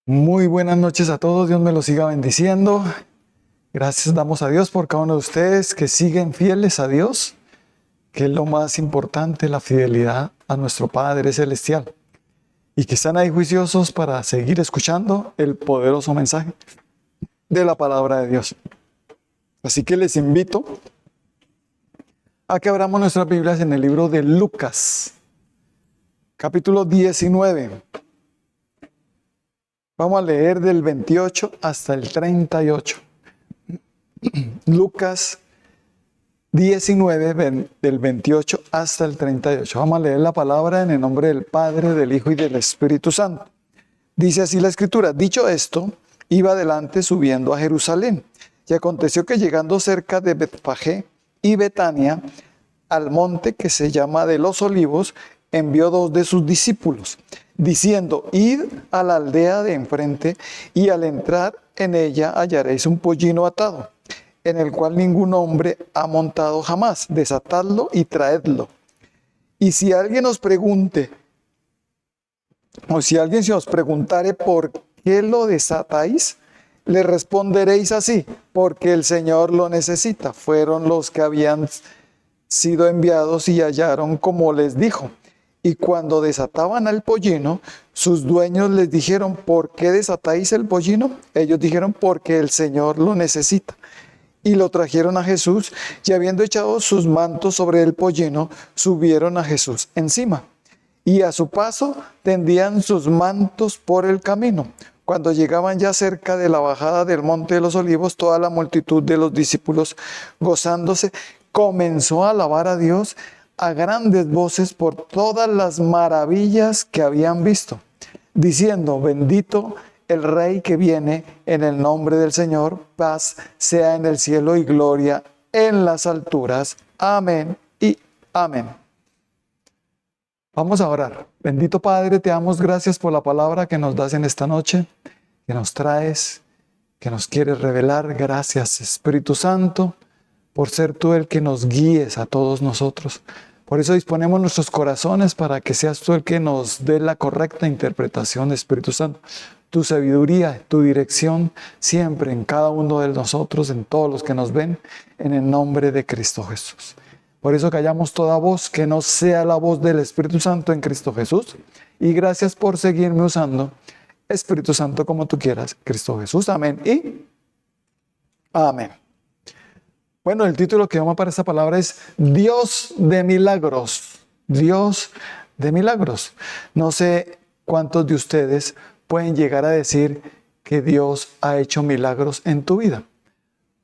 Muy buenas noches a todos, Dios me los siga bendiciendo. Gracias damos a Dios por cada uno de ustedes que siguen fieles a Dios, que es lo más importante, la fidelidad a nuestro Padre Celestial. Y que están ahí juiciosos para seguir escuchando el poderoso mensaje de la palabra de Dios. Así que les invito a que abramos nuestras Biblias en el libro de Lucas, capítulo 19. Vamos a leer del 28 hasta el 38. Lucas 19, del 28 hasta el 38. Vamos a leer la palabra en el nombre del Padre, del Hijo y del Espíritu Santo. Dice así la Escritura: dicho esto, iba adelante subiendo a Jerusalén. Y aconteció que llegando cerca de Betfagé y Betania, al monte que se llama de los Olivos, envió dos de sus discípulos, diciendo: id a la aldea de enfrente, y al entrar en ella hallaréis un pollino atado, en el cual ningún hombre ha montado jamás. Desatadlo y traedlo. Y si alguien os pregunte, o si alguien se os preguntare por qué lo desatáis, le responderéis así: porque el Señor lo necesita. Fueron los que habían sido enviados y hallaron como les dijo. Y cuando desataban al pollino, sus dueños les dijeron: ¿por qué desatáis el pollino? Ellos dijeron: porque el Señor lo necesita. Y lo trajeron a Jesús, y habiendo echado sus mantos sobre el pollino, subieron a Jesús encima. Y a su paso tendían sus mantos por el camino. Cuando llegaban ya cerca de la bajada del monte de los Olivos, toda la multitud de los discípulos, gozándose, comenzó a alabar a Dios a grandes voces por todas las maravillas que habían visto, diciendo: bendito el Rey que viene en el nombre del Señor, paz sea en el cielo y gloria en las alturas. Amén y amén. Vamos a orar. Bendito Padre, te damos gracias por la palabra que nos das en esta noche, que nos traes, que nos quieres revelar. Gracias, Espíritu Santo, por ser tú el que nos guíes a todos nosotros. Por eso disponemos nuestros corazones para que seas tú el que nos dé la correcta interpretación, Espíritu Santo. Tu sabiduría, tu dirección, siempre en cada uno de nosotros, en todos los que nos ven, en el nombre de Cristo Jesús. Por eso callamos toda voz que no sea la voz del Espíritu Santo en Cristo Jesús. Y gracias por seguirme usando, Espíritu Santo, como tú quieras, Cristo Jesús. Amén y amén. Bueno, el título que vamos para esta palabra es Dios de milagros. Dios de milagros. No sé cuántos de ustedes pueden llegar a decir que Dios ha hecho milagros en tu vida.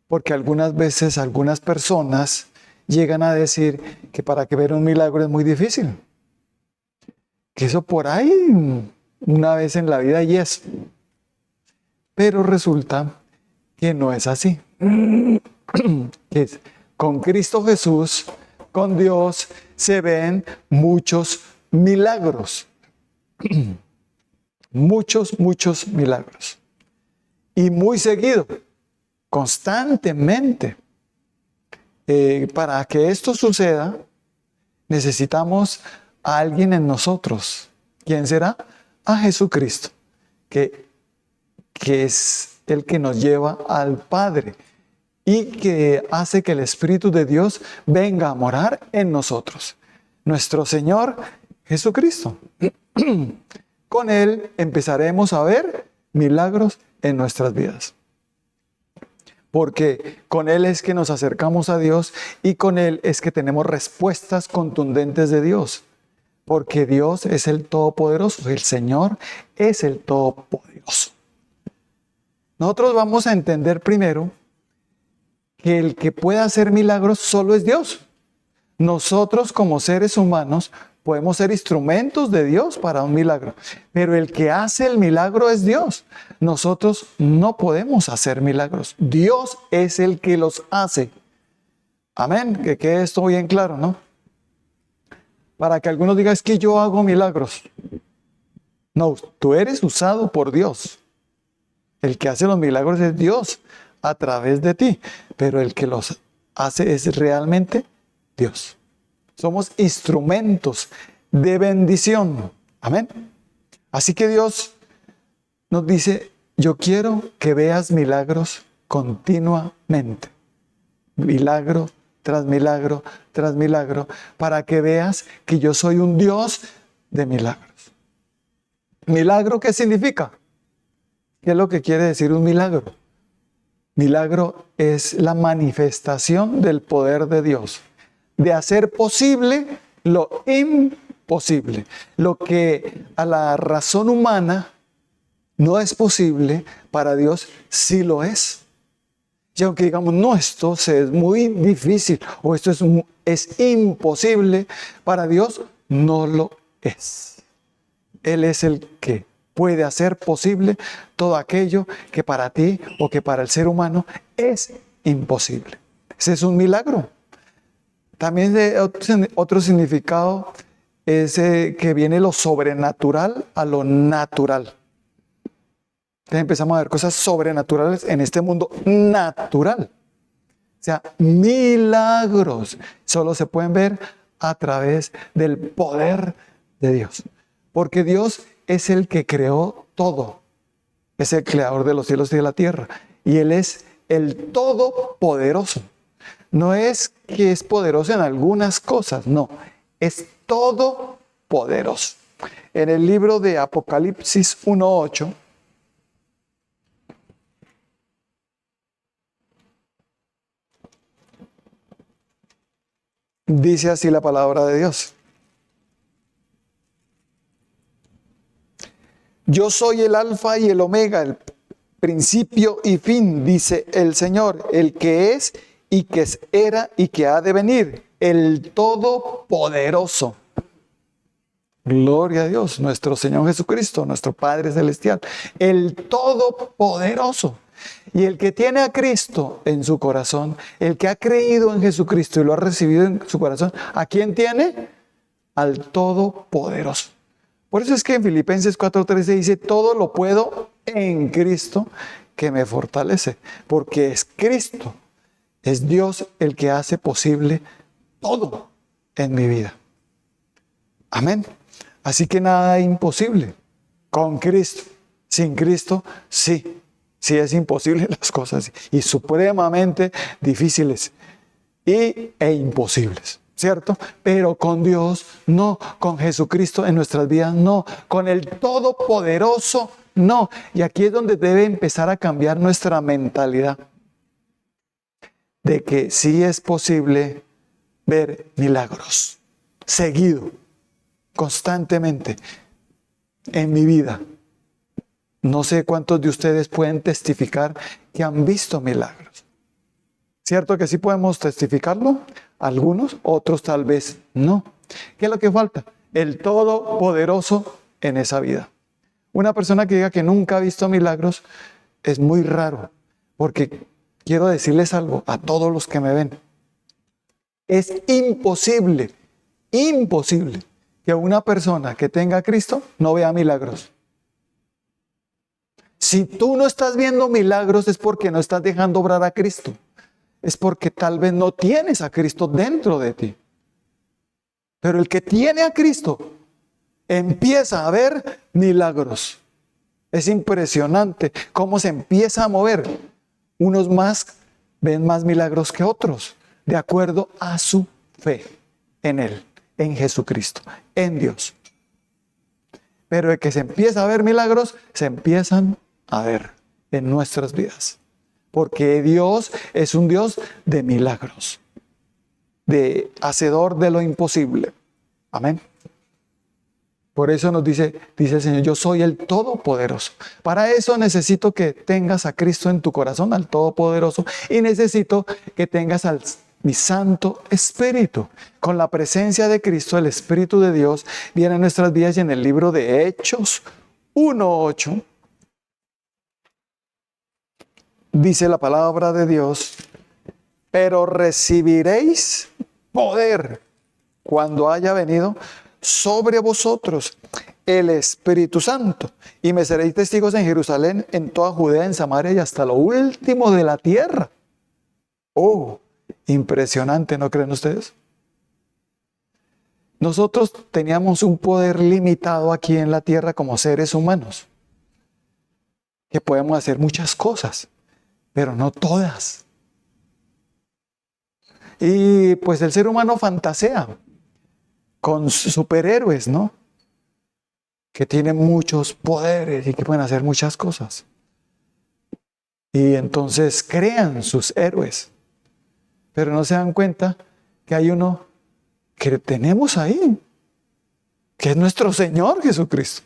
Porque algunas veces algunas personas llegan a decir que para que ver un milagro es muy difícil. Que eso por ahí una vez en la vida y es. Pero resulta que no es así. Que con Cristo Jesús, con Dios, se ven muchos milagros. Muchos milagros. Y muy seguido, constantemente. Para que esto suceda, necesitamos a alguien en nosotros. ¿Quién será? A Jesucristo, que es el que nos lleva al Padre y que hace que el Espíritu de Dios venga a morar en nosotros. Nuestro Señor Jesucristo. Con Él empezaremos a ver milagros en nuestras vidas. Porque con Él es que nos acercamos a Dios y con Él es que tenemos respuestas contundentes de Dios. Porque Dios es el Todopoderoso, el Señor es el Todopoderoso. Nosotros vamos a entender primero que el que puede hacer milagros solo es Dios. Nosotros como seres humanos podemos ser instrumentos de Dios para un milagro, pero el que hace el milagro es Dios. Nosotros no podemos hacer milagros. Dios es el que los hace. Amén. Que quede esto bien claro, ¿no? Para que algunos digan: es que yo hago milagros. No, tú eres usado por Dios. El que hace los milagros es Dios a través de ti, pero el que los hace es realmente Dios. Somos instrumentos de bendición. Amén. Así que Dios nos dice, yo quiero que veas milagros continuamente. Milagro tras milagro tras milagro, para que veas que yo soy un Dios de milagros. ¿Milagro qué significa? ¿Qué es lo que quiere decir un milagro? Milagro es la manifestación del poder de Dios, de hacer posible lo imposible. Lo que a la razón humana no es posible, para Dios sí lo es. Y aunque digamos, no, esto es muy difícil o esto es imposible, para Dios no lo es. Él es el que puede hacer posible todo aquello que para ti o que para el ser humano es imposible. Ese es un milagro. También otro significado es que viene lo sobrenatural a lo natural. Entonces empezamos a ver cosas sobrenaturales en este mundo natural. O sea, milagros solo se pueden ver a través del poder de Dios. Porque Dios es el que creó todo. Es el creador de los cielos y de la tierra. Y Él es el todopoderoso. No es que es poderoso en algunas cosas, no. Es todopoderoso. En el libro de Apocalipsis 1:8, dice así la palabra de Dios. Yo soy el alfa y el omega, el principio y fin, dice el Señor, el que es y que era y que ha de venir, el todopoderoso. Gloria a Dios, nuestro Señor Jesucristo, nuestro Padre Celestial, el todopoderoso. Y el que tiene a Cristo en su corazón, el que ha creído en Jesucristo y lo ha recibido en su corazón, ¿a quién tiene? Al Todopoderoso. Por eso es que en Filipenses 4:13 dice, todo lo puedo en Cristo que me fortalece. Porque es Cristo, es Dios el que hace posible todo en mi vida. Amén. Así que nada es imposible con Cristo. Sin Cristo, sí. Sí es imposible las cosas y supremamente difíciles e imposibles, ¿cierto? Pero con Dios no, con Jesucristo en nuestras vidas no, con el Todopoderoso no. Y aquí es donde debe empezar a cambiar nuestra mentalidad de que sí es posible ver milagros seguido, constantemente en mi vida. No sé cuántos de ustedes pueden testificar que han visto milagros. ¿Cierto que sí podemos testificarlo? Algunos, otros tal vez no. ¿Qué es lo que falta? El Todopoderoso en esa vida. Una persona que diga que nunca ha visto milagros es muy raro, porque quiero decirles algo a todos los que me ven. Es imposible que una persona que tenga a Cristo no vea milagros. Si tú no estás viendo milagros es porque no estás dejando obrar a Cristo. Es porque tal vez no tienes a Cristo dentro de ti. Pero el que tiene a Cristo empieza a ver milagros. Es impresionante cómo se empieza a mover. Unos más ven más milagros que otros, de acuerdo a su fe en Él, en Jesucristo, en Dios. Pero el que se empieza a ver milagros, se empiezan a ver en nuestras vidas. Porque Dios es un Dios de milagros, de hacedor de lo imposible. Amén. Por eso nos dice el Señor, yo soy el Todopoderoso. Para eso necesito que tengas a Cristo en tu corazón, al Todopoderoso, y necesito que tengas al mi Santo Espíritu. Con la presencia de Cristo, el Espíritu de Dios viene a nuestras vidas, y en el libro de Hechos 1:8 dice la palabra de Dios, pero recibiréis poder cuando haya venido sobre vosotros el Espíritu Santo, y me seréis testigos en Jerusalén, en toda Judea, en Samaria y hasta lo último de la tierra. Oh, impresionante, ¿no creen ustedes? Nosotros teníamos un poder limitado aquí en la tierra como seres humanos. que podemos hacer muchas cosas, pero no todas. Y pues el ser humano fantasea con superhéroes, ¿no? Que tienen muchos poderes y que pueden hacer muchas cosas. Y entonces crean sus héroes, pero no se dan cuenta que hay uno que tenemos ahí, que es nuestro Señor Jesucristo.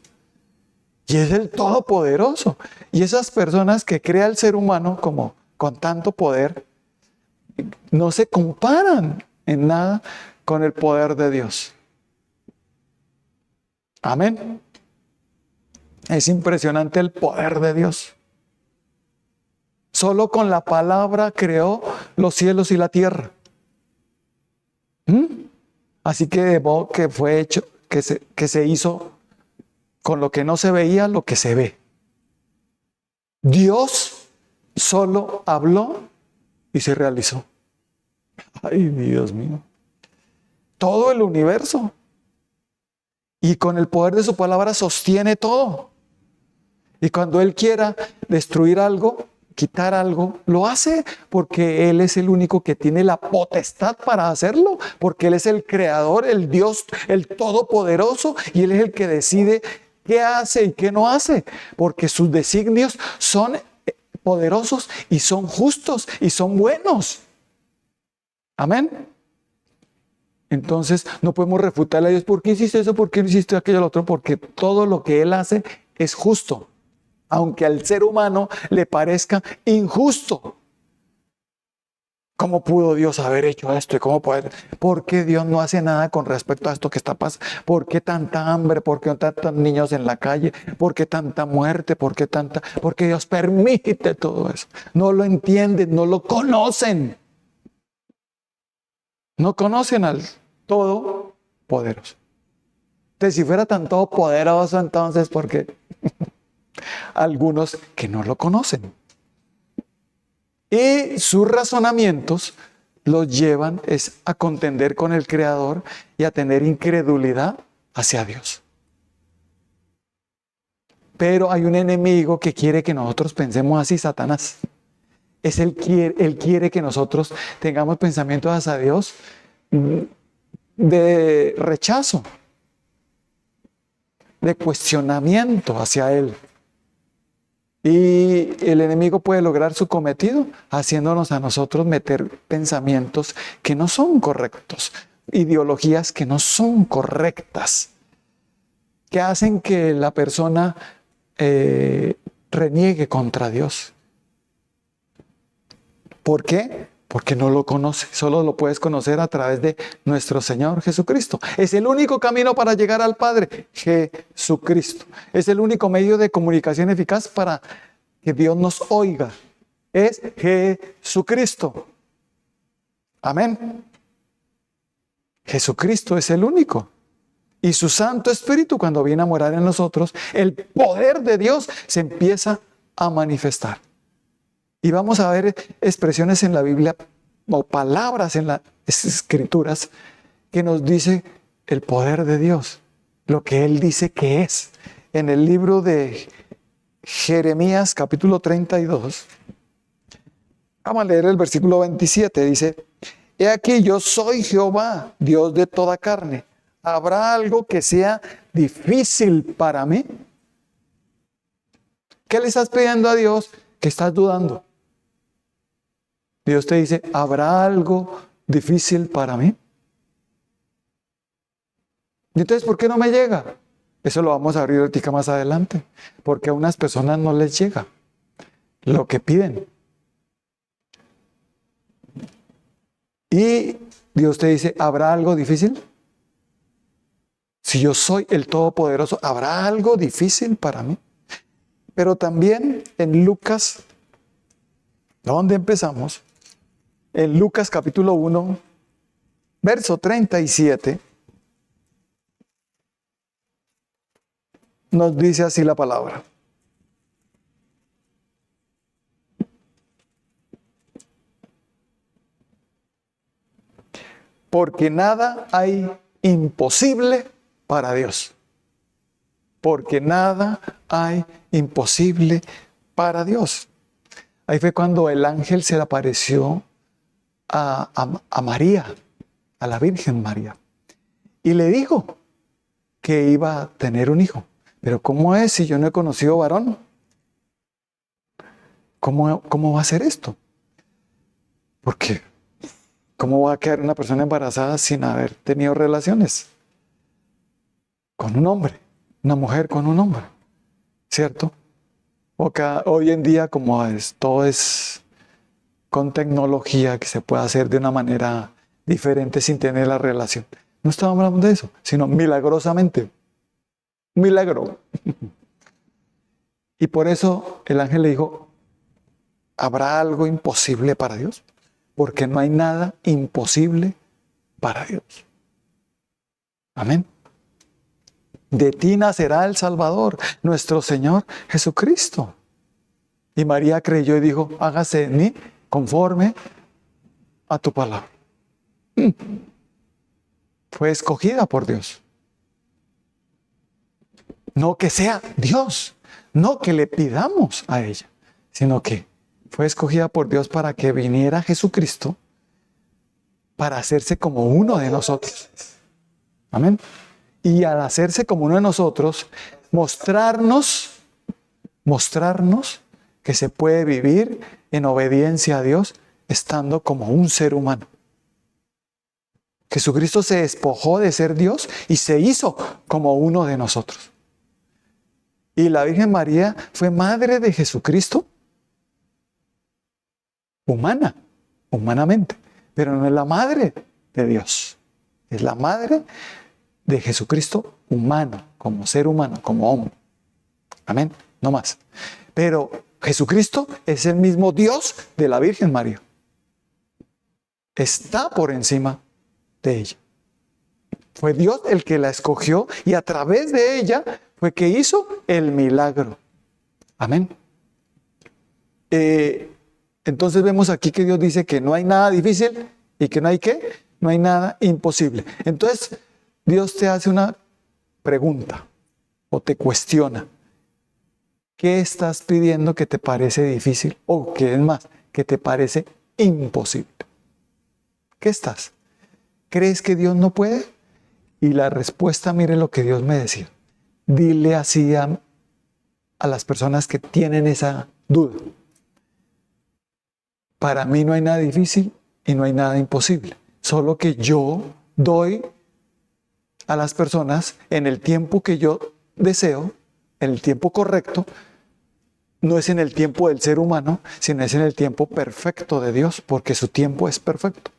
Y es el Todopoderoso. Y esas personas que crea el ser humano como con tanto poder, no se comparan en nada con el poder de Dios. Amén. Es impresionante el poder de Dios. Solo con la palabra creó los cielos y la tierra. Así que de modo que fue hecho, que se hizo con lo que no se veía, lo que se ve. Dios solo habló y se realizó. Ay, Dios mío. Todo el universo. Y con el poder de su palabra sostiene todo. Y cuando Él quiera destruir algo, quitar algo, lo hace porque Él es el único que tiene la potestad para hacerlo, porque Él es el creador, el Dios, el todopoderoso, y Él es el que decide qué hace y qué no hace, porque sus designios son poderosos y son justos y son buenos. Amén. Entonces no podemos refutarle a Dios, ¿por qué hiciste eso? ¿Por qué no hiciste aquello, lo otro? Porque todo lo que Él hace es justo, aunque al ser humano le parezca injusto. ¿Cómo pudo Dios haber hecho esto? ¿Y cómo puede? ¿Por qué Dios no hace nada con respecto a esto que está pasando? ¿Por qué tanta hambre? ¿Por qué tantos niños en la calle? ¿Por qué tanta muerte? ¿Por qué Dios permite todo eso? No lo entienden, no lo conocen. No conocen al Todopoderoso. Entonces, si fuera tan todopoderoso, entonces, ¿por qué? Algunos que no lo conocen. Y sus razonamientos los llevan a contender con el Creador y a tener incredulidad hacia Dios. Pero hay un enemigo que quiere que nosotros pensemos así, Satanás. Él quiere que nosotros tengamos pensamientos hacia Dios de rechazo, de cuestionamiento hacia Él. Y el enemigo puede lograr su cometido haciéndonos a nosotros meter pensamientos que no son correctos, ideologías que no son correctas, que hacen que la persona reniegue contra Dios. ¿Por qué? Porque no lo conoce. Solo lo puedes conocer a través de nuestro Señor Jesucristo. Es el único camino para llegar al Padre, Jesucristo. Es el único medio de comunicación eficaz para que Dios nos oiga. Es Jesucristo. Amén. Jesucristo es el único. Y su Santo Espíritu, cuando viene a morar en nosotros, el poder de Dios se empieza a manifestar. Y vamos a ver expresiones en la Biblia o palabras en las Escrituras que nos dice el poder de Dios, lo que Él dice que es. En el libro de Jeremías capítulo 32, vamos a leer el versículo 27, dice: He aquí, yo soy Jehová, Dios de toda carne. ¿Habrá algo que sea difícil para mí? ¿Qué le estás pidiendo a Dios que estás dudando? Dios te dice, ¿habrá algo difícil para mí? Y entonces, ¿por qué no me llega? Eso lo vamos a abrir ahorita más adelante. Porque a unas personas no les llega lo que piden. Y Dios te dice, ¿habrá algo difícil? Si yo soy el Todopoderoso, ¿habrá algo difícil para mí? Pero también en Lucas, ¿dónde empezamos? En Lucas capítulo 1, verso 37, nos dice así la palabra. Porque nada hay imposible para Dios. Porque nada hay imposible para Dios. Ahí fue cuando el ángel se le apareció a María, a la Virgen María, y le dijo que iba a tener un hijo. Pero ¿cómo es si yo no he conocido varón? ¿Cómo va a ser esto? Porque ¿cómo va a quedar una persona embarazada sin haber tenido relaciones con un hombre? Una mujer con un hombre, ¿cierto? Hoy en día, como todo es con tecnología que se puede hacer de una manera diferente sin tener la relación. No estamos hablando de eso, sino milagrosamente. Milagro. Y por eso el ángel le dijo, ¿habrá algo imposible para Dios? Porque no hay nada imposible para Dios. Amén. De ti nacerá el Salvador, nuestro Señor Jesucristo. Y María creyó y dijo, hágase en mí conforme a tu palabra. Fue escogida por Dios. No que sea Dios, no que le pidamos a ella, sino que fue escogida por Dios para que viniera Jesucristo para hacerse como uno de nosotros. Amén. Y al hacerse como uno de nosotros, mostrarnos que se puede vivir en obediencia a Dios estando como un ser humano. Jesucristo se despojó de ser Dios y se hizo como uno de nosotros. Y la Virgen María fue madre de Jesucristo, humanamente, pero no es la madre de Dios, es la madre de Jesucristo humano, como ser humano, como hombre. Amén, no más. Pero Jesucristo es el mismo Dios de la Virgen María. Está por encima de ella. Fue Dios el que la escogió y a través de ella fue que hizo el milagro. Amén. Entonces vemos aquí que Dios dice que no hay nada difícil y que no hay ¿qué? No hay nada imposible. Entonces Dios te hace una pregunta o te cuestiona. ¿Qué estás pidiendo que te parece difícil o que es más, que te parece imposible? ¿Qué estás? ¿Crees que Dios no puede? Y la respuesta, mire lo que Dios me decía. Dile así a las personas que tienen esa duda. Para mí no hay nada difícil y no hay nada imposible. Solo que yo doy a las personas en el tiempo que yo deseo, en el tiempo correcto. No es en el tiempo del ser humano, sino es en el tiempo perfecto de Dios, porque su tiempo es perfecto.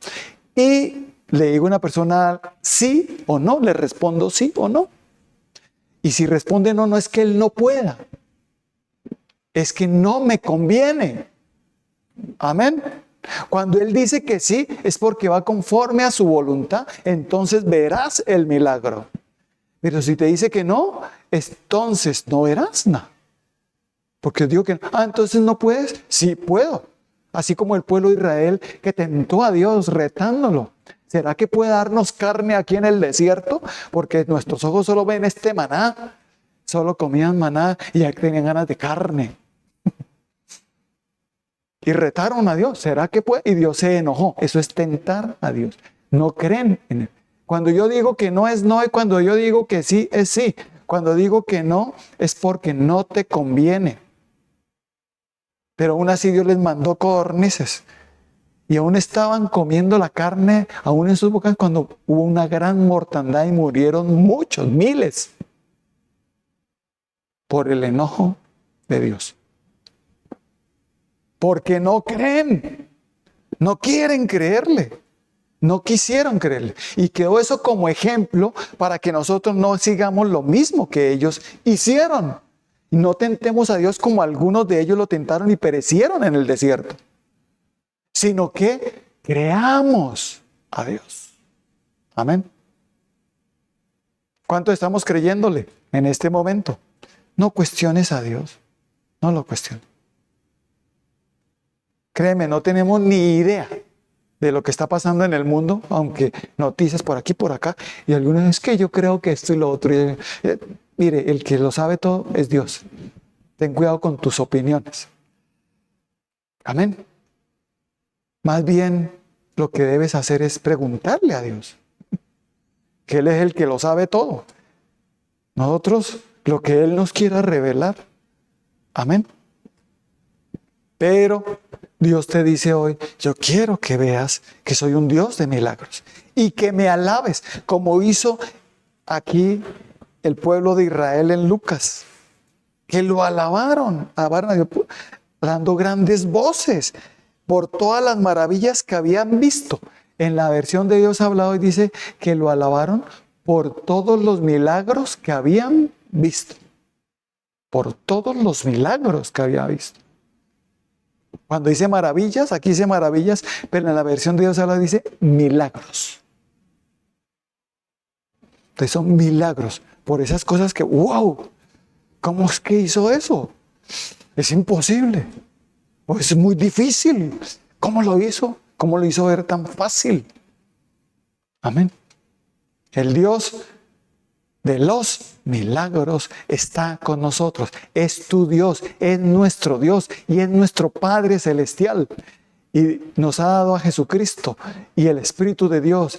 Y le digo a una persona sí o no, le respondo sí o no. Y si responde no, no es que él no pueda, es que no me conviene. Amén. Cuando él dice que sí, es porque va conforme a su voluntad, entonces verás el milagro. Pero si te dice que no, entonces no verás nada. Porque digo que, entonces no puedes. Sí puedo. Así como el pueblo de Israel que tentó a Dios retándolo. ¿Será que puede darnos carne aquí en el desierto? Porque nuestros ojos solo ven este maná. Solo comían maná y ya tenían ganas de carne. Y retaron a Dios. ¿Será que puede? Y Dios se enojó. Eso es tentar a Dios. No creen en él. Cuando yo digo que no es no y cuando yo digo que sí es sí. Cuando digo que no es porque no te conviene. Pero aún así Dios les mandó codornices. Y aún estaban comiendo la carne, aún en sus bocas, cuando hubo una gran mortandad y murieron muchos, miles. Por el enojo de Dios. Porque no creen. No quieren creerle. No quisieron creerle. Y quedó eso como ejemplo para que nosotros no sigamos lo mismo que ellos hicieron. Y no tentemos a Dios como algunos de ellos lo tentaron y perecieron en el desierto. Sino que creamos a Dios. Amén. ¿Cuánto estamos creyéndole en este momento? No cuestiones a Dios. No lo cuestiones. Créeme, no tenemos ni idea de lo que está pasando en el mundo, aunque noticias por aquí, por acá, y algunos es que yo creo que esto y lo otro. Mire, el que lo sabe todo es Dios. ten cuidado con tus opiniones. Amén. Más bien, lo que debes hacer es preguntarle a Dios, que Él es el que lo sabe todo. Nosotros, lo que Él nos quiera revelar. Amén. Pero Dios te dice hoy, yo quiero que veas que soy un Dios de milagros y que me alabes, como hizo aquí el pueblo de Israel en Lucas, que lo alabaron a Dios, dando grandes voces por todas las maravillas que habían visto. En la versión de Dios hablado dice que lo alabaron por todos los milagros que habían visto. Por todos los milagros que había visto. Cuando dice maravillas, aquí dice maravillas, pero en la versión de Dios habla dice milagros. Entonces son milagros por esas cosas que, wow, ¿cómo es que hizo eso? Es imposible. O es muy difícil. ¿Cómo lo hizo? ¿Cómo lo hizo ver tan fácil? Amén. El Dios de los milagros está con nosotros. Es tu Dios, es nuestro Dios y es nuestro Padre Celestial. Y nos ha dado a Jesucristo y el Espíritu de Dios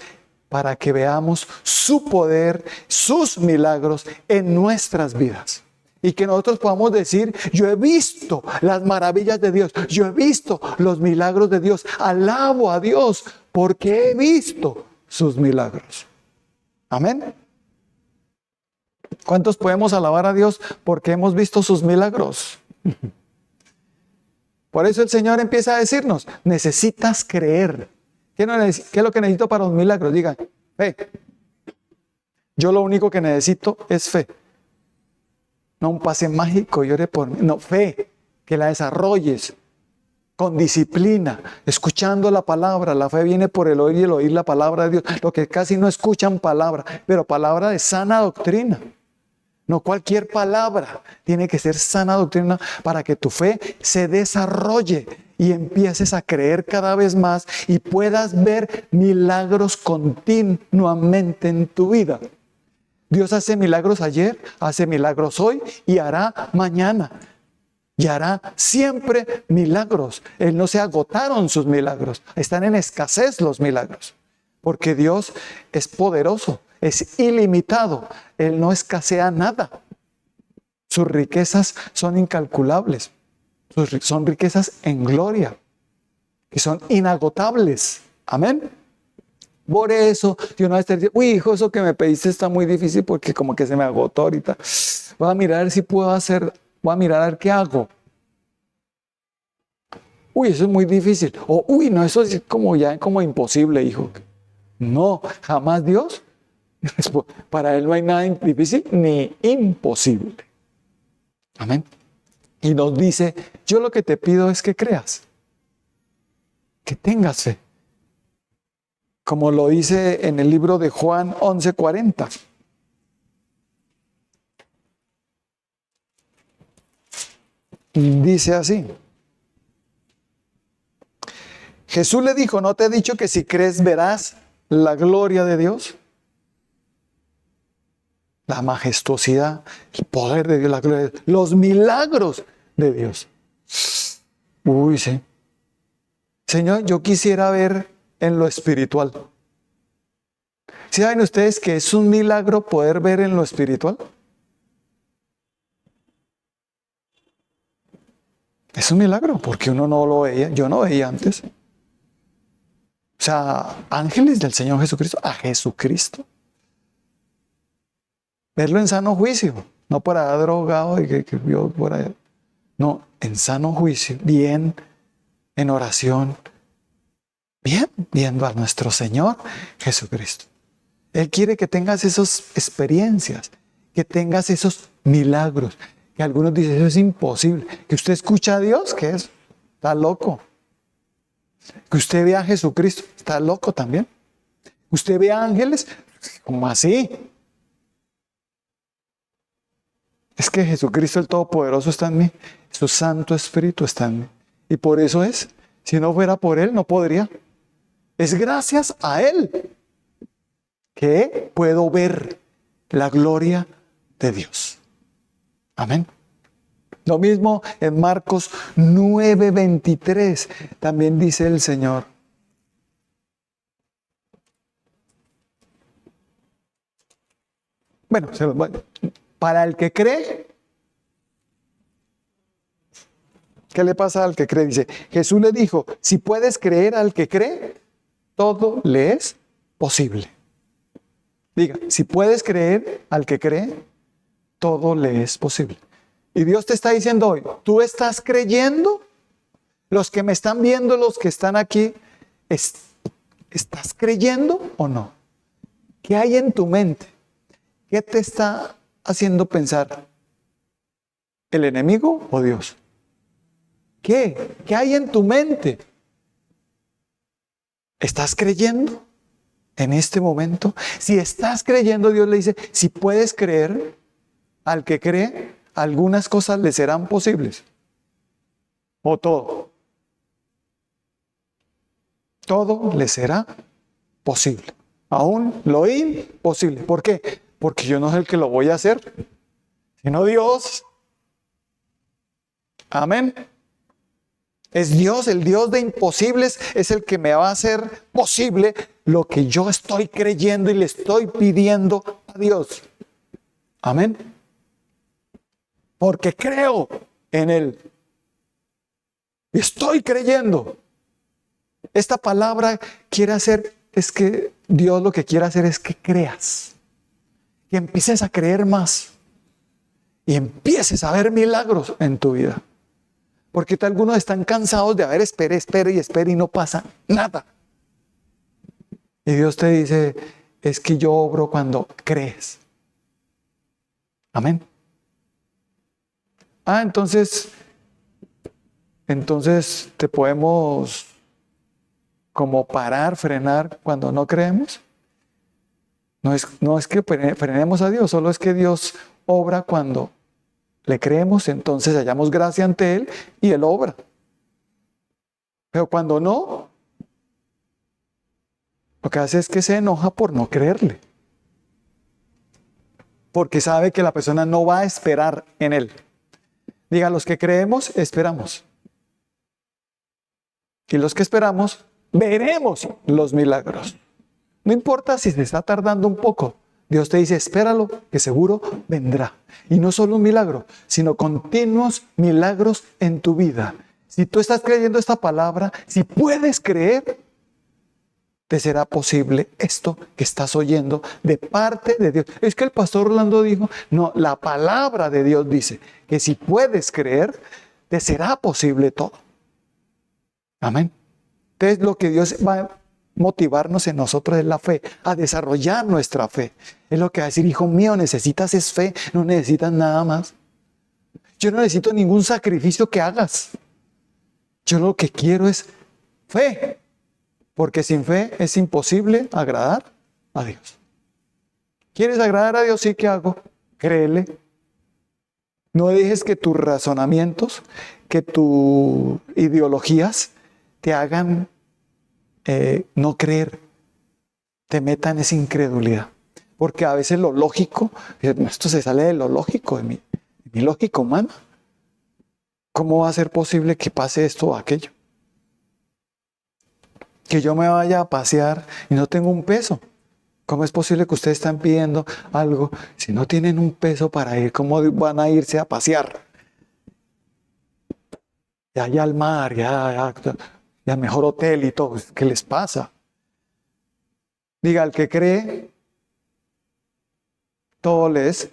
para que veamos su poder, sus milagros en nuestras vidas. Y que nosotros podamos decir, yo he visto las maravillas de Dios, yo he visto los milagros de Dios, alabo a Dios porque he visto sus milagros. Amén. ¿Cuántos podemos alabar a Dios porque hemos visto sus milagros? Por eso el Señor empieza a decirnos, necesitas creer. ¿Qué es lo que necesito para los milagros? Digan, fe. Yo lo único que necesito es fe. No un pase mágico y ore por mí. No, fe, que la desarrolles con disciplina, escuchando la palabra. La fe viene por el oír y el oír la palabra de Dios. Lo que casi no escuchan palabra, pero palabra de sana doctrina. No cualquier palabra, tiene que ser sana doctrina para que tu fe se desarrolle y empieces a creer cada vez más y puedas ver milagros continuamente en tu vida. Dios hace milagros ayer, hace milagros hoy y hará mañana. Y hará siempre milagros. Él no se agotaron sus milagros. Están en escasez los milagros. Porque Dios es poderoso, es ilimitado. Él no escasea nada. Sus riquezas son incalculables. Son riquezas en gloria. Que son inagotables. Amén. Por eso, Dios no va a estar diciendo, uy, hijo, eso que me pediste está muy difícil porque como que se me agotó ahorita. Voy a mirar si puedo hacer, voy a mirar a ver qué hago. Uy, eso es muy difícil. O, uy, no, eso es como ya como imposible, hijo. No, jamás Dios. Para Él no hay nada difícil ni imposible. Amén. Y nos dice, yo lo que te pido es que creas. Que tengas fe. Como lo dice en el libro de Juan 11:40. Dice así. Jesús le dijo, ¿no te he dicho que si crees verás la gloria de Dios? La majestuosidad, el poder de Dios, la gloria de Dios, los milagros de Dios. Uy, sí. Señor, yo quisiera ver en lo espiritual. ¿Sí saben ustedes que es un milagro poder ver en lo espiritual? Es un milagro, porque uno no lo veía. Yo no veía antes. O sea, ángeles del Señor Jesucristo, a Jesucristo. Verlo en sano juicio, no por allá drogado y que vio por allá. No, en sano juicio, bien, en oración, bien, viendo a nuestro Señor Jesucristo. Él quiere que tengas esas experiencias, que tengas esos milagros, que algunos dicen, eso es imposible. Que usted escucha a Dios, ¿qué es? Está loco. Que usted vea a Jesucristo, está loco también. Usted ve a ángeles, ¿cómo así? Es que Jesucristo el Todopoderoso está en mí, su Santo Espíritu está en mí. Y por eso es, si no fuera por Él, no podría. Es gracias a Él que puedo ver la gloria de Dios. Amén. Lo mismo en Marcos 9:23. También dice el Señor. Bueno, para el que cree, ¿qué le pasa al que cree? Dice, Jesús le dijo, si puedes creer al que cree, todo le es posible. Diga, si puedes creer al que cree, todo le es posible. Y Dios te está diciendo hoy, ¿tú estás creyendo? Los que me están viendo, los que están aquí, ¿estás creyendo o no? ¿Qué hay en tu mente? ¿Qué te está haciendo pensar? ¿El enemigo o Dios? ¿Qué? ¿Qué hay en tu mente? ¿Estás creyendo en este momento? Si estás creyendo, Dios le dice, si puedes creer, al que cree, algunas cosas le serán posibles. O todo. Todo le será posible. Aún lo imposible. ¿Por qué? Porque yo no soy el que lo voy a hacer, sino Dios. Amén. Es Dios, el Dios de imposibles, es el que me va a hacer posible lo que yo estoy creyendo y le estoy pidiendo a Dios. Amén. Porque creo en Él. Estoy creyendo. Esta palabra quiere hacer, es que Dios lo que quiere hacer es que creas. Que empieces a creer más. Y empieces a ver milagros en tu vida. Porque algunos están cansados de haber espera y no pasa nada. Y Dios te dice, es que yo obro cuando crees. Amén. Entonces te podemos como parar, frenar cuando no creemos. No es que frenemos a Dios, solo es que Dios obra cuando le creemos, entonces hallamos gracia ante Él y Él obra. Pero cuando no, lo que hace es que se enoja por no creerle. Porque sabe que la persona no va a esperar en Él. Diga, los que creemos, esperamos. Y los que esperamos, veremos los milagros. No importa si se está tardando un poco. Dios te dice, espéralo, que seguro vendrá. Y no solo un milagro, sino continuos milagros en tu vida. Si tú estás creyendo esta palabra, si puedes creer, te será posible esto que estás oyendo de parte de Dios. Es que el pastor Orlando dijo, no, la palabra de Dios dice que si puedes creer, te será posible todo. Amén. Entonces lo que Dios va a motivarnos en nosotros es la fe, a desarrollar nuestra fe. Es lo que va a decir, hijo mío, necesitas es fe, no necesitas nada más. Yo no necesito ningún sacrificio que hagas. Yo lo que quiero es fe, porque sin fe es imposible agradar a Dios. ¿Quieres agradar a Dios? Sí, ¿qué hago? Créele. No dejes que tus razonamientos, que tus ideologías te hagan no creer, te metan esa incredulidad. Porque a veces lo lógico, esto se sale de lo lógico, de mi lógica humana. ¿Cómo va a ser posible que pase esto o aquello? Que yo me vaya a pasear y no tengo un peso. ¿Cómo es posible que ustedes están pidiendo algo si no tienen un peso para ir? ¿Cómo van a irse a pasear? Ya allá al mar, ya al mejor hotel y todo. ¿Qué les pasa? Diga, al que cree, todo le es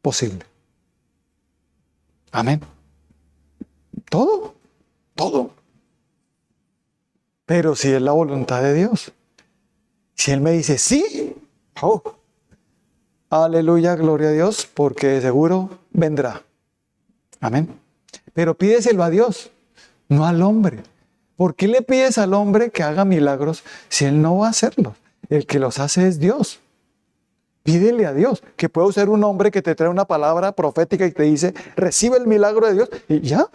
posible. Amén. Todo. Pero si es la voluntad de Dios. Si Él me dice sí, aleluya, gloria a Dios, porque de seguro vendrá. Amén. Pero pídeselo a Dios, no al hombre. ¿Por qué le pides al hombre que haga milagros si Él no va a hacerlos? El que los hace es Dios. Pídele a Dios, que puede ser un hombre que te trae una palabra profética y te dice, recibe el milagro de Dios, y ya.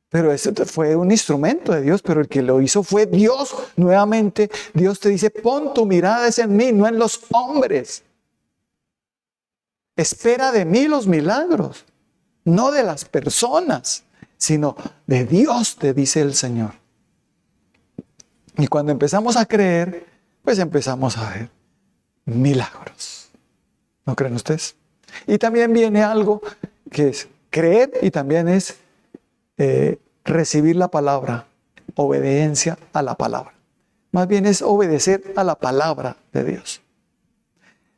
Pero ese fue un instrumento de Dios, pero el que lo hizo fue Dios. Nuevamente, Dios te dice, pon tu mirada es en mí, no en los hombres. Espera de mí los milagros. no de las personas, sino de Dios, te dice el Señor. Y cuando empezamos a creer, pues empezamos a ver milagros. ¿No creen ustedes? Y también viene algo que es creer y también es recibir la palabra, obediencia a la palabra. Más bien es obedecer a la palabra de Dios.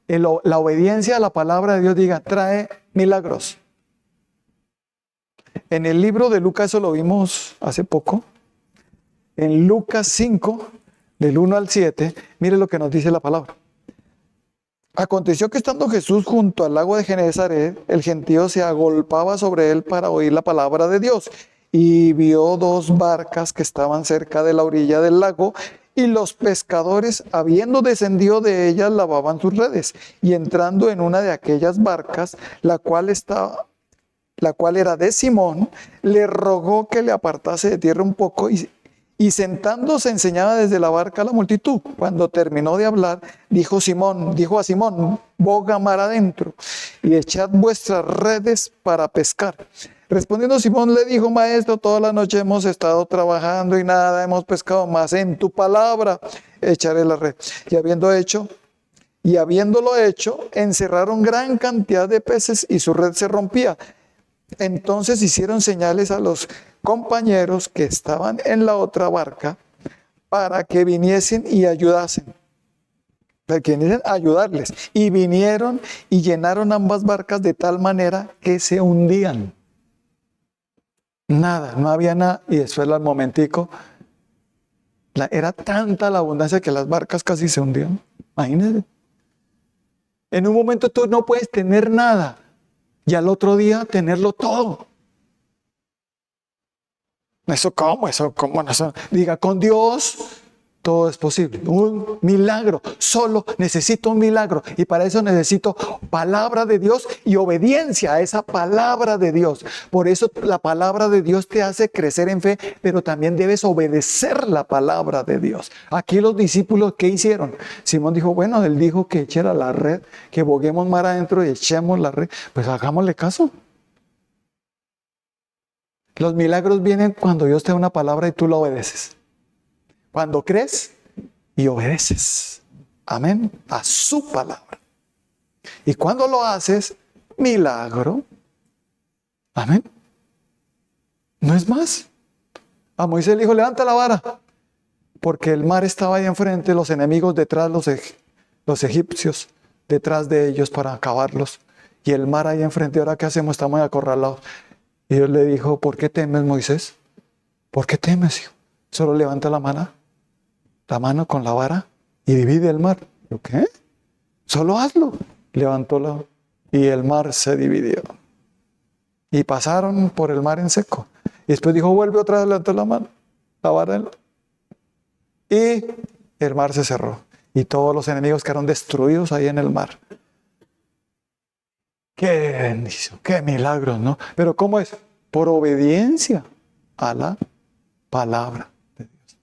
La obediencia a la palabra de Dios, diga, trae milagros. En el libro de Lucas, eso lo vimos hace poco, en Lucas 5, del 1 al 7, mire lo que nos dice la palabra. Aconteció que estando Jesús junto al lago de Genesaret, el gentío se agolpaba sobre él para oír la palabra de Dios. Y vio dos barcas que estaban cerca de la orilla del lago, y los pescadores, habiendo descendido de ellas, lavaban sus redes. Y entrando en una de aquellas barcas, la cual era de Simón, le rogó que le apartase de tierra un poco, y sentándose enseñaba desde la barca a la multitud. Cuando terminó de hablar, dijo a Simón, boga mar adentro y echad vuestras redes para pescar. Respondiendo Simón le dijo, maestro, toda la noche hemos estado trabajando y nada hemos pescado, más en tu palabra echaré la red. Y habiéndolo hecho, encerraron gran cantidad de peces y su red se rompía. Entonces hicieron señales a los compañeros que estaban en la otra barca para que viniesen y ayudasen. Para que viniesen a ayudarles. Y vinieron y llenaron ambas barcas de tal manera que se hundían. Nada, no había nada. Y después al momentico, era tanta la abundancia que las barcas casi se hundían. Imagínense. En un momento tú no puedes tener nada. Y al otro día tenerlo todo. ¿Eso cómo? Diga, con Dios todo es posible. Un milagro. Solo necesito un milagro. Y para eso necesito palabra de Dios y obediencia a esa palabra de Dios. Por eso la palabra de Dios te hace crecer en fe, pero también debes obedecer la palabra de Dios. Aquí los discípulos, ¿qué hicieron? Simón dijo, bueno, él dijo que echara la red, que boguemos mar adentro y echemos la red. Pues hagámosle caso. Los milagros vienen cuando Dios te da una palabra y tú la obedeces. Cuando crees y obedeces. Amén. A su palabra. Y cuando lo haces, milagro. Amén. No es más. A Moisés le dijo, levanta la vara. Porque el mar estaba ahí enfrente, los enemigos detrás, los egipcios detrás de ellos para acabarlos. Y el mar ahí enfrente, ¿ahora qué hacemos? Estamos acorralados. Y Dios le dijo, ¿por qué temes, Moisés? ¿Por qué temes, hijo? Solo levanta la mano con la vara y divide el mar. ¿Yo qué? Solo hazlo. Levantó y el mar se dividió. Y pasaron por el mar en seco. Y después dijo, vuelve otra vez, levantó la vara. Y el mar se cerró. Y todos los enemigos quedaron destruidos ahí en el mar. Qué bendición, qué milagros, ¿no? Pero ¿cómo es? Por obediencia a la palabra de Dios.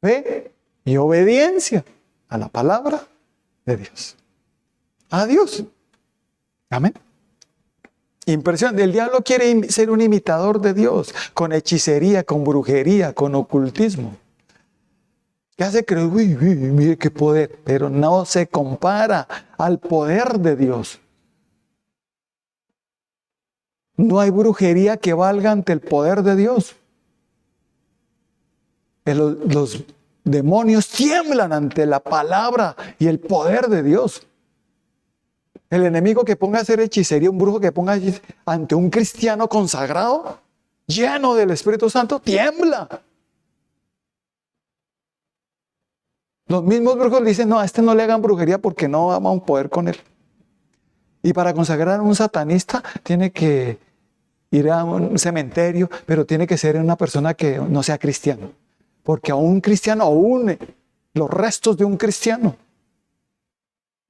Fe y obediencia a la palabra de Dios. A Dios. Amén. Impresión. El diablo quiere ser un imitador de Dios, con hechicería, con brujería, con ocultismo. ¿Qué hace creer? Uy, mire qué poder. Pero no se compara al poder de Dios. No hay brujería que valga ante el poder de Dios. Los demonios tiemblan ante la palabra y el poder de Dios. El enemigo que ponga a hacer hechicería, un brujo que ponga ante un cristiano consagrado, lleno del Espíritu Santo, tiembla. Los mismos brujos dicen, no, a este no le hagan brujería porque no vamos a poder con él. Y para consagrar a un satanista tiene que ir a un cementerio, pero tiene que ser una persona que no sea cristiano. Porque a un cristiano, aún los restos de un cristiano,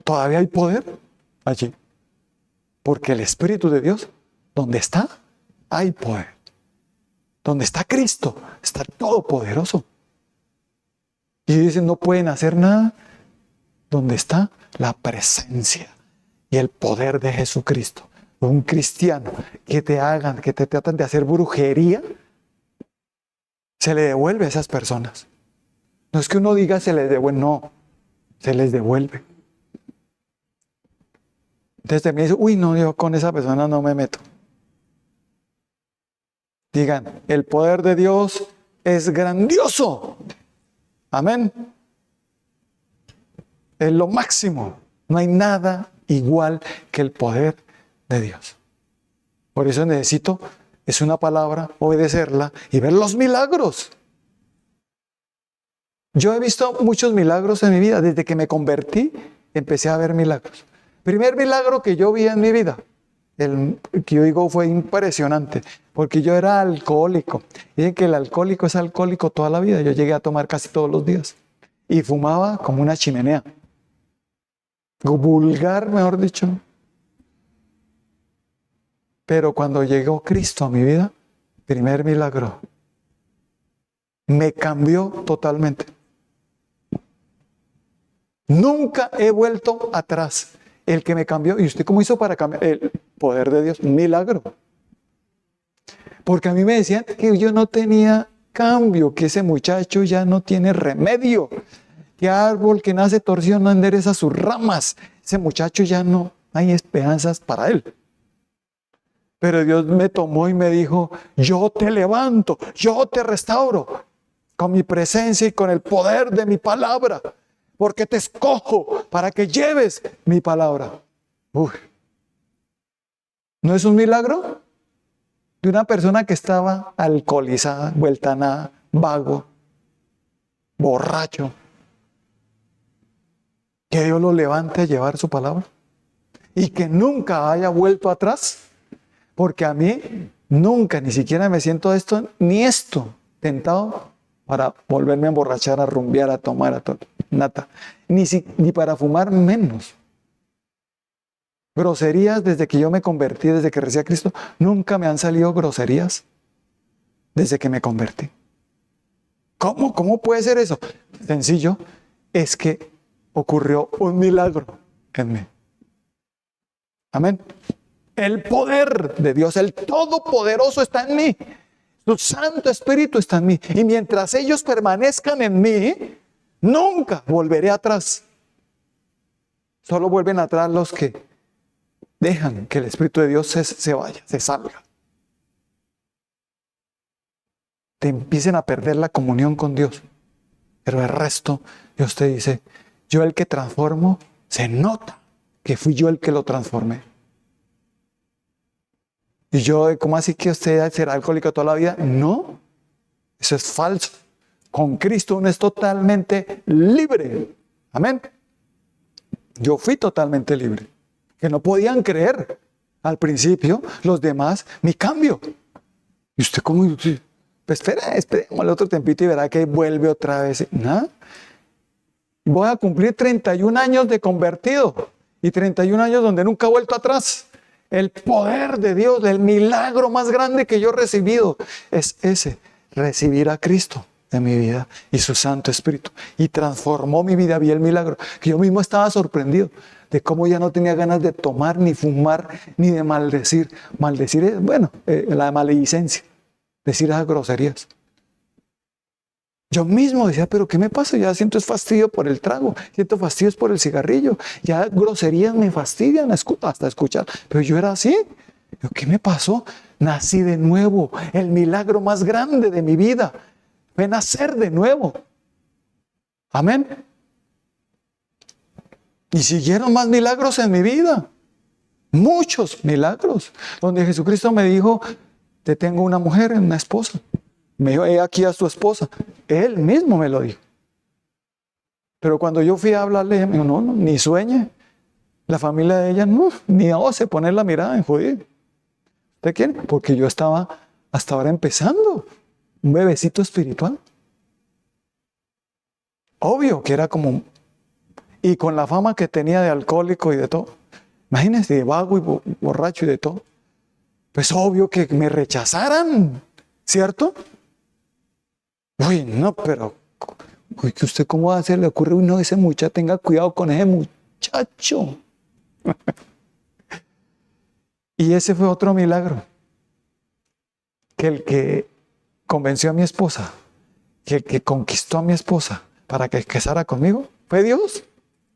todavía hay poder allí. Porque el Espíritu de Dios, donde está, hay poder. Donde está Cristo, está todopoderoso. Y dicen, no pueden hacer nada donde está la presencia y el poder de Jesucristo. un cristiano, que te hagan, que te tratan de hacer brujería, se le devuelve a esas personas. No es que uno diga se les devuelve, no, se les devuelve. Entonces me dice, uy, no, yo con esa persona no me meto. Digan, el poder de Dios es grandioso. Amén. Es lo máximo. No hay nada igual que el poder de Dios. Por eso necesito, es una palabra, obedecerla y ver los milagros. Yo he visto muchos milagros en mi vida. Desde que me convertí, empecé a ver milagros. Primer milagro que yo vi en mi vida, el que yo digo fue impresionante, porque yo era alcohólico. Dicen que el alcohólico es alcohólico toda la vida. Yo llegué a tomar casi todos los días y fumaba como una chimenea. Vulgar, mejor dicho. Pero cuando llegó Cristo a mi vida, primer milagro, me cambió totalmente. Nunca he vuelto atrás. El que me cambió, ¿y usted cómo hizo para cambiar? El poder de Dios, un milagro. Porque a mí me decían que yo no tenía cambio, que ese muchacho ya no tiene remedio, que árbol que nace torcido no endereza sus ramas, ese muchacho ya no hay esperanzas para él. Pero Dios me tomó y me dijo, yo te levanto, yo te restauro, con mi presencia y con el poder de mi palabra, porque te escojo para que lleves mi palabra. Uy. ¿No es un milagro? De una persona que estaba alcoholizada, vuelta a nada, vago, borracho, que Dios lo levante a llevar su palabra y que nunca haya vuelto atrás, porque a mí nunca, ni siquiera me siento esto tentado para volverme a emborrachar, a rumbear, a tomar, a nata, ni para fumar menos. Groserías desde que yo me convertí, desde que recibí a Cristo, nunca me han salido groserías desde que me convertí. ¿Cómo puede ser eso? Sencillo, es que ocurrió un milagro en mí. Amén. El poder de Dios, el Todopoderoso está en mí. Su Santo Espíritu está en mí. Y mientras ellos permanezcan en mí, nunca volveré atrás. Solo vuelven atrás los que dejan que el Espíritu de Dios se vaya, se salga. Te empiecen a perder la comunión con Dios. Pero el resto, Dios te dice, yo el que transformo, se nota que fui yo el que lo transformé. Y yo, ¿cómo así que usted será alcohólico toda la vida? No, eso es falso. Con Cristo uno es totalmente libre. Amén. Yo fui totalmente libre. Que no podían creer al principio los demás mi cambio. ¿Y usted cómo? Pues esperemos el otro tempito y verá que vuelve otra vez. ¿Nada? Voy a cumplir 31 años de convertido y 31 años donde nunca he vuelto atrás. El poder de Dios, el milagro más grande que yo he recibido es ese, recibir a Cristo en mi vida y su Santo Espíritu. Y transformó mi vida, vi el milagro, que yo mismo estaba sorprendido de cómo ya no tenía ganas de tomar, ni fumar, ni de maldecir. Maldecir es, bueno, la maledicencia, decir esas groserías. Yo mismo decía, pero ¿qué me pasa? Ya siento fastidio por el trago, siento fastidios por el cigarrillo, ya groserías me fastidian hasta escuchar. Pero yo era así. ¿Qué me pasó? Nací de nuevo. El milagro más grande de mi vida fue nacer de nuevo. Amén. Y siguieron más milagros en mi vida. Muchos milagros. Donde Jesucristo me dijo, te tengo una mujer, una esposa. Me dijo, he aquí a tu esposa. Él mismo me lo dijo. Pero cuando yo fui a hablarle, me dijo, no, ni sueñe. La familia de ella, no, ni ose poner la mirada en judío. ¿Usted quiere? Porque yo estaba hasta ahora empezando. Un bebecito espiritual. Obvio que era como... Y con la fama que tenía de alcohólico y de todo. Imagínense, de vago y borracho y de todo. Pues obvio que me rechazaran, ¿cierto? Uy, no, pero uy, que usted cómo va a hacer, le ocurre, uy, no, ese muchacho, tenga cuidado con ese muchacho. Y ese fue otro milagro. Que el que convenció a mi esposa, que el que conquistó a mi esposa para que casara conmigo, fue Dios,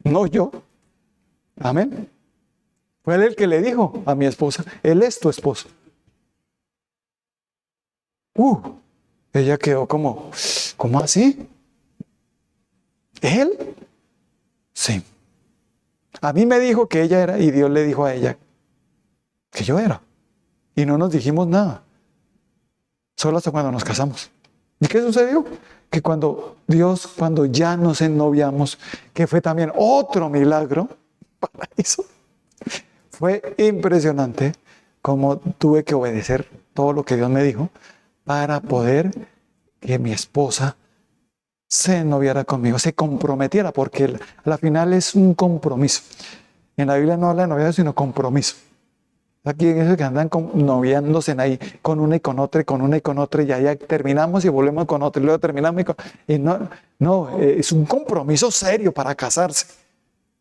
no yo. Amén. Fue él el que le dijo a mi esposa, él es tu esposo. Ella quedó como, ¿cómo así? ¿Él? Sí. A mí me dijo que ella era y Dios le dijo a ella que yo era. Y no nos dijimos nada. Solo hasta cuando nos casamos. ¿Y qué sucedió? Que cuando ya nos ennoviamos, que fue también otro milagro para eso, fue impresionante cómo tuve que obedecer todo lo que Dios me dijo para poder que mi esposa se ennoviara conmigo, se comprometiera, porque a la final es un compromiso. En la Biblia no habla de noviazgo, sino compromiso. Aquí en eso que andan noviándose ahí con una y con otra y con una y con otra, y ya terminamos y volvemos con otra, y luego terminamos y no, es un compromiso serio para casarse.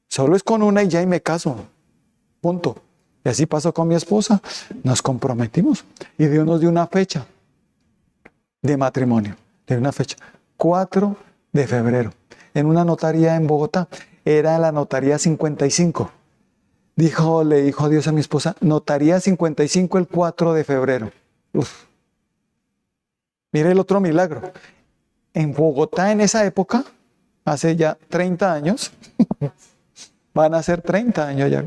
Solo es con una y ya y me caso. Punto. Y así pasó con mi esposa. Nos comprometimos y Dios nos dio una fecha de matrimonio. De una fecha. 4 de febrero. En una notaría en Bogotá. Era la notaría 55. Le dijo Dios a mi esposa, notaría 55 el 4 de febrero. Uf. Mire el otro milagro. En Bogotá en esa época, hace ya 30 años, van a ser 30 años ya.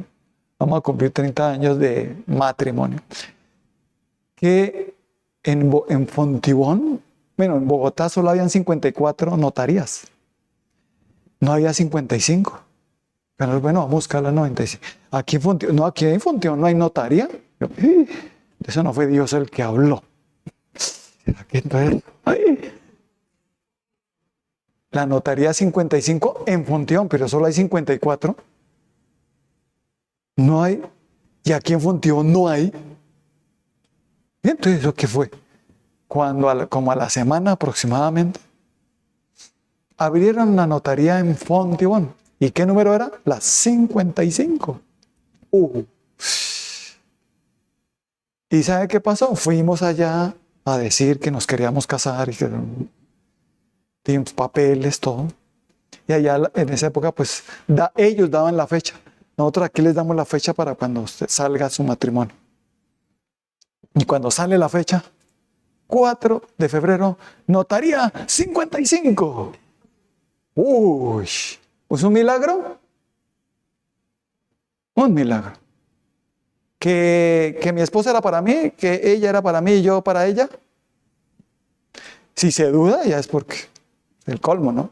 Vamos a cumplir 30 años de matrimonio. Que en Fontibón, bueno, en Bogotá solo habían 54 notarías. No había 55. Pero bueno, vamos a buscar las 95. Aquí en Fontibón no hay notaría. Eso no fue Dios el que habló. Aquí entonces, la notaría 55 en Fontibón, pero solo hay 54. No hay. Y aquí en Fontibón no hay. Y entonces, ¿eso qué fue? Cuando como a la semana aproximadamente, abrieron la notaría en Fontibón. ¿Y qué número era? La 55. ¿Y sabe qué pasó? Fuimos allá a decir que nos queríamos casar y que teníamos papeles, todo. Y allá en esa época, pues, ellos daban la fecha. Nosotros aquí les damos la fecha para cuando usted salga su matrimonio. Y cuando sale la fecha, 4 de febrero, notaría 55. ¿Es un milagro? Un milagro. Que mi esposa era para mí, que ella era para mí y yo para ella. Si se duda, ya es porque el colmo, ¿no?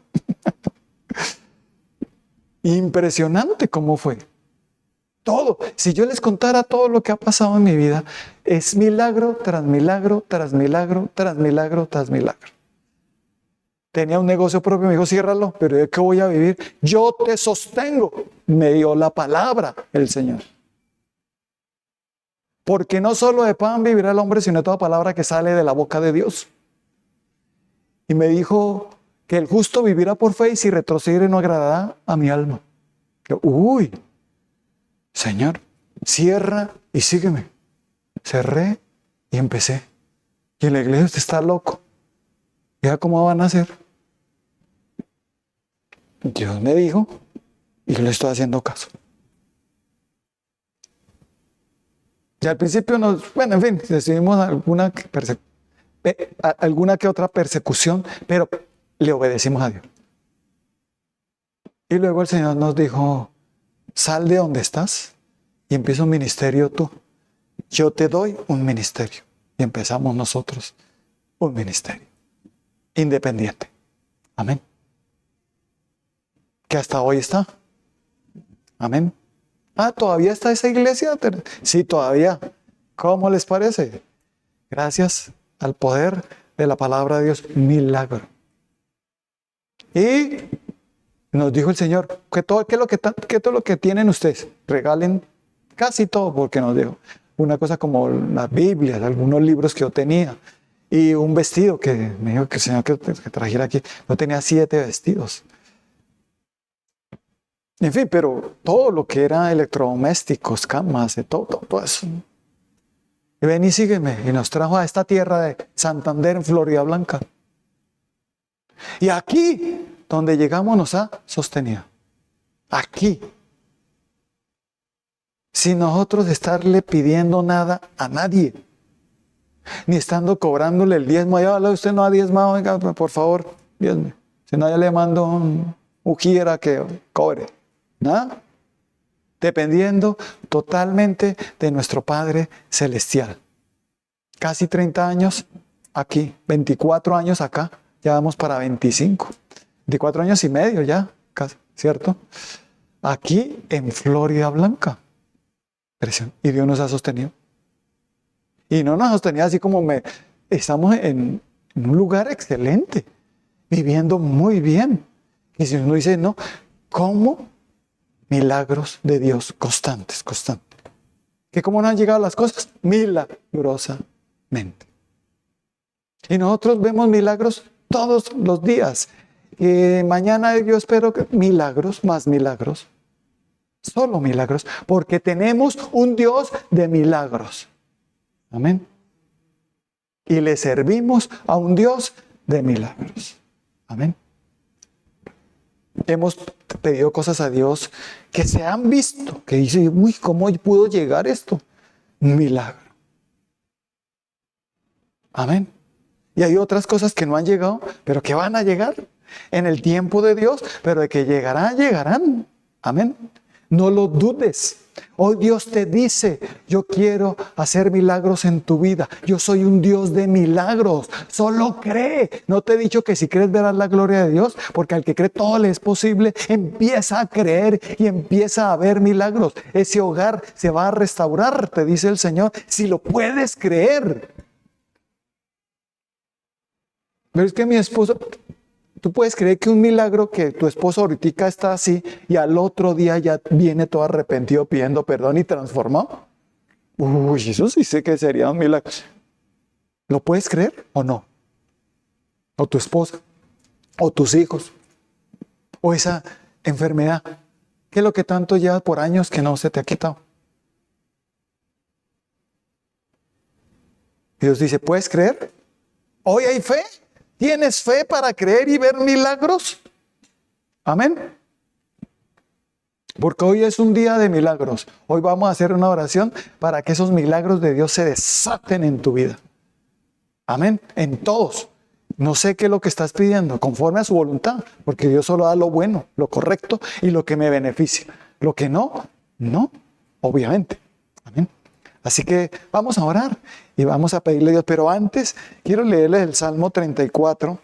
Impresionante cómo fue. Todo. Si yo les contara todo lo que ha pasado en mi vida, es milagro tras milagro, tras milagro, tras milagro, tras milagro. Tenía un negocio propio, me dijo, ciérralo, pero ¿de qué voy a vivir? Yo te sostengo. Me dio la palabra el Señor. Porque no solo de pan vivirá el hombre, sino de toda palabra que sale de la boca de Dios. Y me dijo que el justo vivirá por fe y si retrocediere no agradará a mi alma. Yo, Señor, cierra y sígueme. Cerré y empecé. Y en la iglesia usted está loco. ¿Ya cómo van a hacer? Dios me dijo y yo le estoy haciendo caso. Y al principio en fin, recibimos alguna que otra persecución, pero le obedecimos a Dios. Y luego el Señor nos dijo, sal de donde estás y empieza un ministerio tú. Yo te doy un ministerio. Y empezamos nosotros un ministerio independiente. Amén. Que hasta hoy está. Amén. ¿Todavía está esa iglesia? Sí, todavía. ¿Cómo les parece? Gracias al poder de la palabra de Dios. Milagro. Y nos dijo el Señor, que todo lo que tienen ustedes, regalen casi todo, porque nos dijo. Una cosa como las Biblias, algunos libros que yo tenía, y un vestido que me dijo que el Señor que trajera aquí. Yo tenía 7 vestidos. En fin, pero todo lo que era electrodomésticos, camas, todo eso. Y ven y sígueme. Y nos trajo a esta tierra de Santander, en Florida Blanca. Y aquí, donde llegamos, nos ha sostenido. Aquí. Sin nosotros estarle pidiendo nada a nadie. Ni estando cobrándole el diezmo. Allá usted no ha diezmado, venga, por favor, diezme. Si no, ya le mando un ujiera que cobre. ¿Nada? Dependiendo totalmente de nuestro Padre Celestial. Casi 30 años aquí, 24 años acá, ya vamos para 25. 24 años y medio ya, casi, ¿cierto? Aquí en Florida Blanca. Y Dios nos ha sostenido. Y no nos ha sostenido así como estamos en un lugar excelente, viviendo muy bien. Y si uno dice, no, ¿cómo? Milagros de Dios constantes. ¿Que cómo no han llegado las cosas? Milagrosamente. Y nosotros vemos milagros todos los días. Mañana yo espero que milagros, más milagros. Solo milagros, porque tenemos un Dios de milagros. Amén. Y le servimos a un Dios de milagros. Amén. Hemos pedido cosas a Dios que se han visto, que dice, uy, ¿cómo pudo llegar esto? Un milagro. Amén. Y hay otras cosas que no han llegado, pero que van a llegar en el tiempo de Dios, pero de que llegarán. Amén. No lo dudes. Hoy Dios te dice, yo quiero hacer milagros en tu vida. Yo soy un Dios de milagros. Solo cree. No te he dicho que si crees verás la gloria de Dios, porque al que cree todo le es posible. Empieza a creer y empieza a ver milagros. Ese hogar se va a restaurar, te dice el Señor, si lo puedes creer. Pero es que mi esposo... ¿Tú puedes creer que un milagro que tu esposo ahorita está así y al otro día ya viene todo arrepentido pidiendo perdón y transformado? Uy, eso sí sé que sería un milagro. ¿Lo puedes creer o no? O tu esposa, o tus hijos, o esa enfermedad. ¿Qué es lo que tanto llevas por años que no se te ha quitado? Dios dice, ¿puedes creer? ¿Hoy hay fe? ¿Tienes fe para creer y ver milagros? Amén. Porque hoy es un día de milagros. Hoy vamos a hacer una oración para que esos milagros de Dios se desaten en tu vida. Amén. En todos. No sé qué es lo que estás pidiendo, conforme a su voluntad. Porque Dios solo da lo bueno, lo correcto y lo que me beneficia. Lo que no, no. Obviamente. Amén. Así que vamos a orar y vamos a pedirle a Dios. Pero antes quiero leerles el Salmo 34,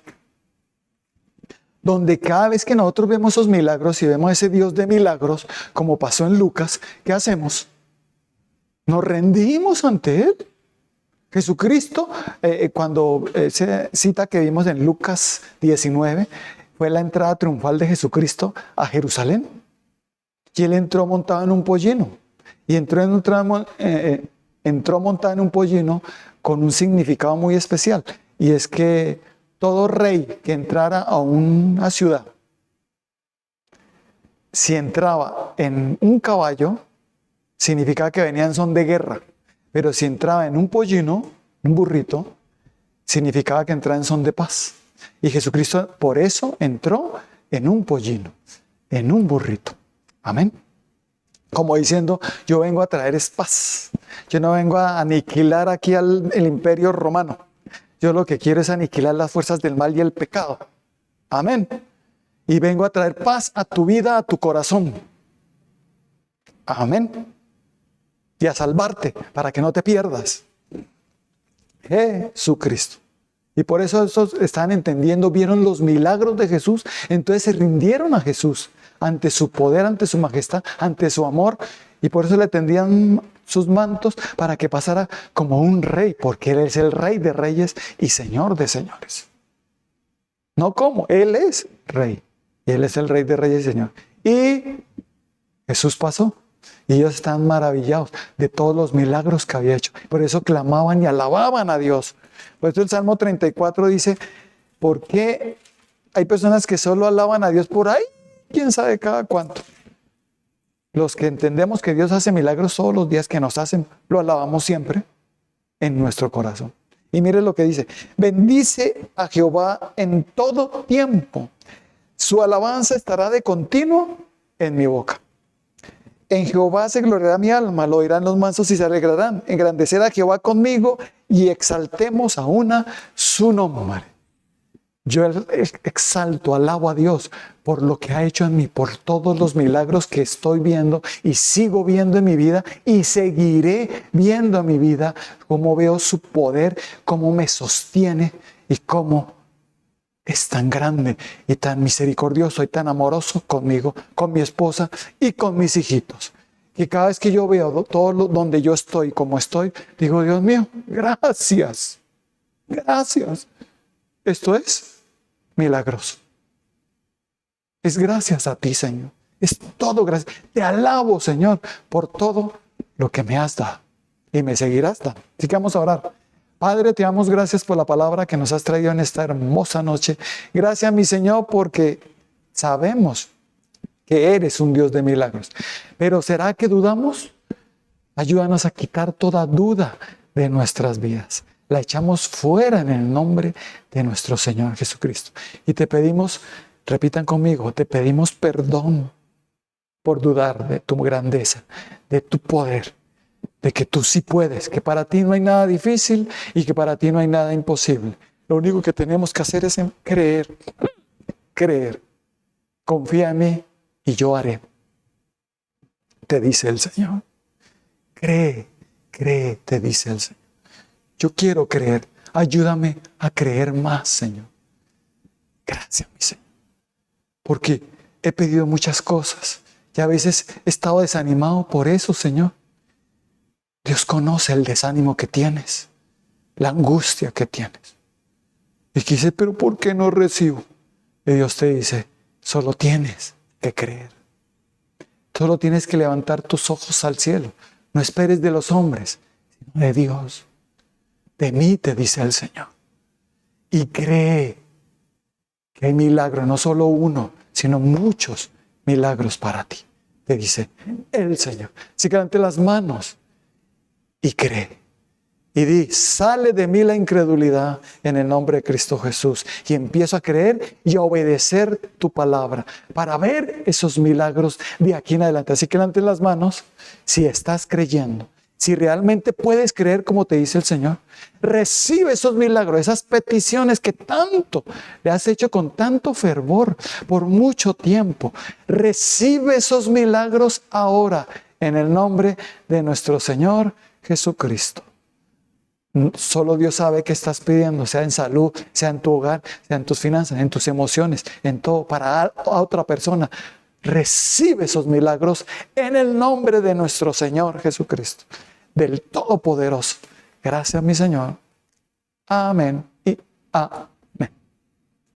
donde cada vez que nosotros vemos esos milagros y vemos ese Dios de milagros, como pasó en Lucas, ¿qué hacemos? Nos rendimos ante Él. Jesucristo, cuando esa cita que vimos en Lucas 19, fue la entrada triunfal de Jesucristo a Jerusalén. Y Él entró montado en un pollino. Y entró montado en un pollino con un significado muy especial. Y es que todo rey que entrara a una ciudad, si entraba en un caballo, significaba que venía en son de guerra. Pero si entraba en un pollino, un burrito, significaba que entraba en son de paz. Y Jesucristo por eso entró en un pollino, en un burrito. Amén. Como diciendo, yo vengo a traer paz. Yo no vengo a aniquilar aquí el imperio romano. Yo lo que quiero es aniquilar las fuerzas del mal y el pecado. Amén. Y vengo a traer paz a tu vida, a tu corazón. Amén. Y a salvarte para que no te pierdas. Jesucristo. Y por eso esos están entendiendo, vieron los milagros de Jesús, entonces se rindieron a Jesús ante su poder, ante su majestad, ante su amor, y por eso le tendían sus mantos para que pasara como un rey, porque Él es el Rey de reyes y Señor de señores. No como, Él es Rey, y Él es el Rey de reyes y Señor. Y Jesús pasó, y ellos estaban maravillados de todos los milagros que había hecho. Por eso clamaban y alababan a Dios. Por eso el Salmo 34 dice, ¿por qué hay personas que solo alaban a Dios por ahí? ¿Quién sabe cada cuánto? Los que entendemos que Dios hace milagros todos los días que nos hacen, lo alabamos siempre. en nuestro corazón. Y mire lo que dice: bendice a Jehová en todo tiempo. Su alabanza estará de continuo en mi boca. En Jehová se gloriará mi alma, lo oirán los mansos y se alegrarán. Engrandecer a Jehová conmigo y exaltemos a una su nombre. Yo exalto, alabo a Dios por lo que ha hecho en mí, por todos los milagros que estoy viendo y sigo viendo en mi vida y seguiré viendo en mi vida, cómo veo su poder, cómo me sostiene y cómo es tan grande y tan misericordioso y tan amoroso conmigo, con mi esposa y con mis hijitos. Y cada vez que yo veo donde yo estoy, como estoy, digo: Dios mío, gracias, gracias. Esto es milagroso. Es gracias a ti, Señor. Es todo gracias. Te alabo, Señor, por todo lo que me has dado y me seguirás dando. Así que vamos a orar. Padre, te damos gracias por la palabra que nos has traído en esta hermosa noche. Gracias, mi Señor, porque sabemos que eres un Dios de milagros. Pero ¿será que dudamos? Ayúdanos a quitar toda duda de nuestras vidas. La echamos fuera en el nombre de nuestro Señor Jesucristo. Y te pedimos, repitan conmigo, te pedimos perdón por dudar de tu grandeza, de tu poder, de que tú sí puedes, que para ti no hay nada difícil y que para ti no hay nada imposible. Lo único que tenemos que hacer es creer, creer. Confía en mí y yo haré, te dice el Señor. Cree, cree, te dice el Señor. Yo quiero creer. Ayúdame a creer más, Señor. Gracias, mi Señor. Porque he pedido muchas cosas y a veces he estado desanimado por eso, Señor. Dios conoce el desánimo que tienes, la angustia que tienes. Y que dice: pero ¿por qué no recibo? Y Dios te dice: solo tienes que creer. Solo tienes que levantar tus ojos al cielo. No esperes de los hombres, sino de Dios. De mí, te dice el Señor. Y cree que hay milagros, no solo uno, sino muchos milagros para ti, te dice el Señor. Así que levante las manos y cree. Y di: sale de mí la incredulidad en el nombre de Cristo Jesús. Y empiezo a creer y a obedecer tu palabra para ver esos milagros de aquí en adelante. Así que levante las manos si estás creyendo. Si realmente puedes creer como te dice el Señor, recibe esos milagros, esas peticiones que tanto le has hecho con tanto fervor por mucho tiempo. Recibe esos milagros ahora en el nombre de nuestro Señor Jesucristo. Solo Dios sabe qué estás pidiendo, sea en salud, sea en tu hogar, sea en tus finanzas, en tus emociones, en todo, para a otra persona. Recibe esos milagros en el nombre de nuestro Señor Jesucristo, del Todopoderoso. Gracias, mi Señor. Amén y amén.